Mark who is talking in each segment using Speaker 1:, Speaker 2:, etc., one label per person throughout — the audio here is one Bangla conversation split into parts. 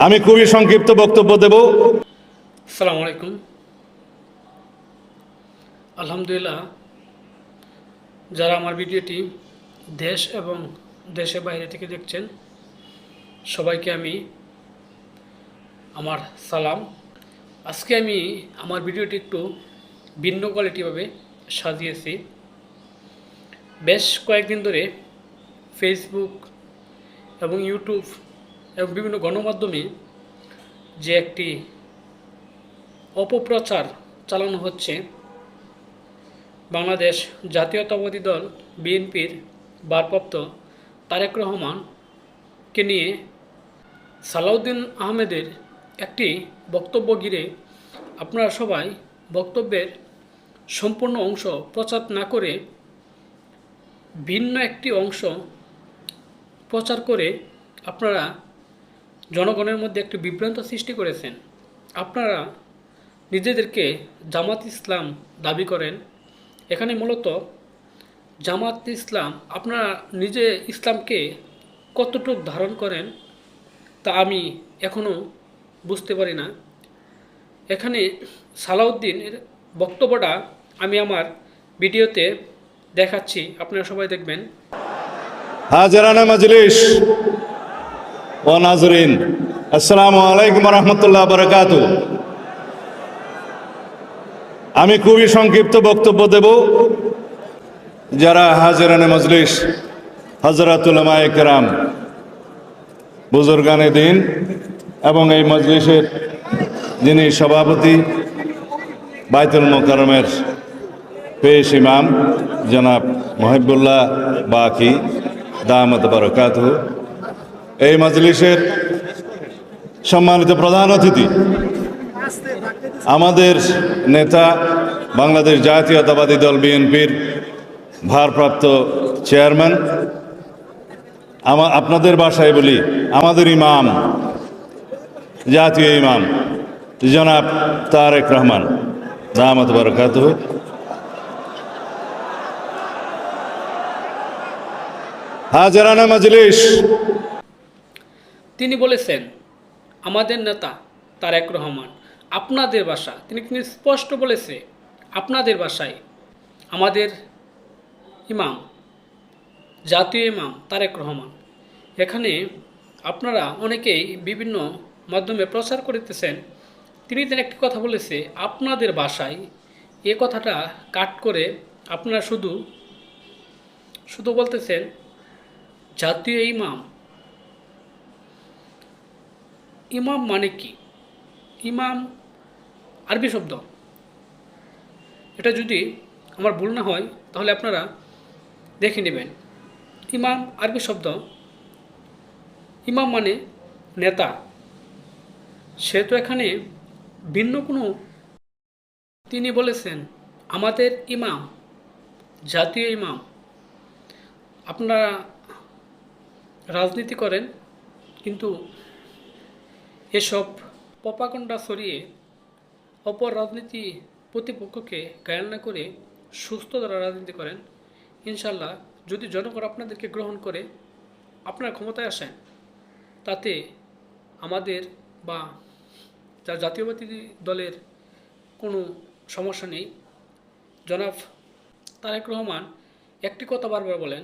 Speaker 1: আমি খুবই সংক্ষিপ্ত বক্তব্য দেব।
Speaker 2: আসসালামু আলাইকুম। আলহামদুলিল্লাহ, যারা আমার ভিডিওটি দেশ এবং দেশের বাইরে থেকে দেখছেন, সবাইকে আমি আমার সালাম। আজকে আমি আমার ভিডিওটি একটু ভিন্ন কোয়ালিটিভাবে সাজিয়েছি। বেশ কয়েকদিন ধরে ফেসবুক এবং ইউটিউব এবং বিভিন্ন গণমাধ্যমে যে একটি অপপ্রচার চালানো হচ্ছে, বাংলাদেশ জাতীয়তাবাদী দল বিএনপির ভারপ্রাপ্ত তারেক রহমানকে নিয়ে সালাউদ্দিন আহমেদের একটি বক্তব্য ঘিরে আপনারা সবাই বক্তব্যের সম্পূর্ণ অংশ প্রচার না করে ভিন্ন একটি অংশ প্রচার করে আপনারা জনগণের মধ্যে একটি বিভ্রান্ত সৃষ্টি করেছেন। আপনারা নিজেদেরকে জামাত ইসলাম দাবি করেন। এখানে মূলত জামাত ইসলাম, আপনারা নিজে ইসলামকে কতটুকু ধারণ করেন তা আমি এখনও বুঝতে পারি না। এখানে সালাউদ্দিনের বক্তব্যটা আমি আমার ভিডিওতে দেখাচ্ছি, আপনারা সবাই দেখবেন।
Speaker 1: হাজরানা মজলিস ও নাজরিন, আসসালামু আলাইকুম রহমতুল্লাহ বারাকাতু। আমি খুবই সংক্ষিপ্ত বক্তব্য দেব। যারা হাজরানা মজলিস, হযরত উলামায়ে কেরাম, বুজুর্গানে দিন এবং এই মজলিসের যিনি সভাপতি বাইতুল মোকাররমের পেশ ইমাম জনাব মহিবুল্লাহ বাকি দামাত বারাকাতুহু, এই মজলিসের সম্মানিত প্রধান অতিথি, আমাদের নেতা, বাংলাদেশ জাতীয়তাবাদী দল বিএনপির ভারপ্রাপ্ত চেয়ারম্যান, আপনাদের ভাষায় বলি আমাদের ইমাম, জাতীয় ইমাম জনাব তারেক রহমান দামাত বারাকাতুহু, হাজরানা মজলিস।
Speaker 2: তিনি বলেছেন, আমাদের নেতা তারেক রহমান, আপনাদের ভাষা, তিনি কিন্তু স্পষ্ট বলেছে আপনাদের ভাষায়, আমাদের ইমাম, জাতীয় ইমাম তারেক রহমান। এখানে আপনারা অনেকেই বিভিন্ন মাধ্যমে প্রচার করিতেছেন, তিনি একটি কথা বলেছে আপনাদের ভাষায়। এ কথাটা কাট করে আপনারা শুধু শুধু বলতেছেন জাতীয় ইমাম। ইমাম মানে কি? ইমাম আরবি শব্দ। এটা যদি আমার ভুল না হয় তাহলে আপনারা দেখে নেবেন। ইমাম আরবি শব্দ। ইমাম মানে নেতা। সে তো এখানে ভিন্ন কোনো, তিনি বলেছেন আমাদের ইমাম, জাতীয় ইমাম। আপনারা রাজনীতি করেন, কিন্তু এসব প্রপাগণ্ডা ছড়িয়ে অপর রাজনীতি প্রতিপক্ষকে ঘায়াল না করে সুস্থ দ্বারা রাজনীতি করেন। ইনশাল্লাহ যদি জনগণ আপনাদেরকে গ্রহণ করে আপনারা ক্ষমতায় আসেন, তাতে আমাদের বা জাতীয়বাদী দলের কোনো সমস্যা নেই। জনাব তারেক রহমান একটি কথা বারবার বলেন,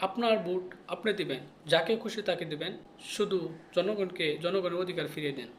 Speaker 2: আপনার ভোট আপনি দিবেন, যাকে খুশি তাকে দিবেন, শুধু জনগণকে জনগণের অধিকার ফিরিয়ে দেন।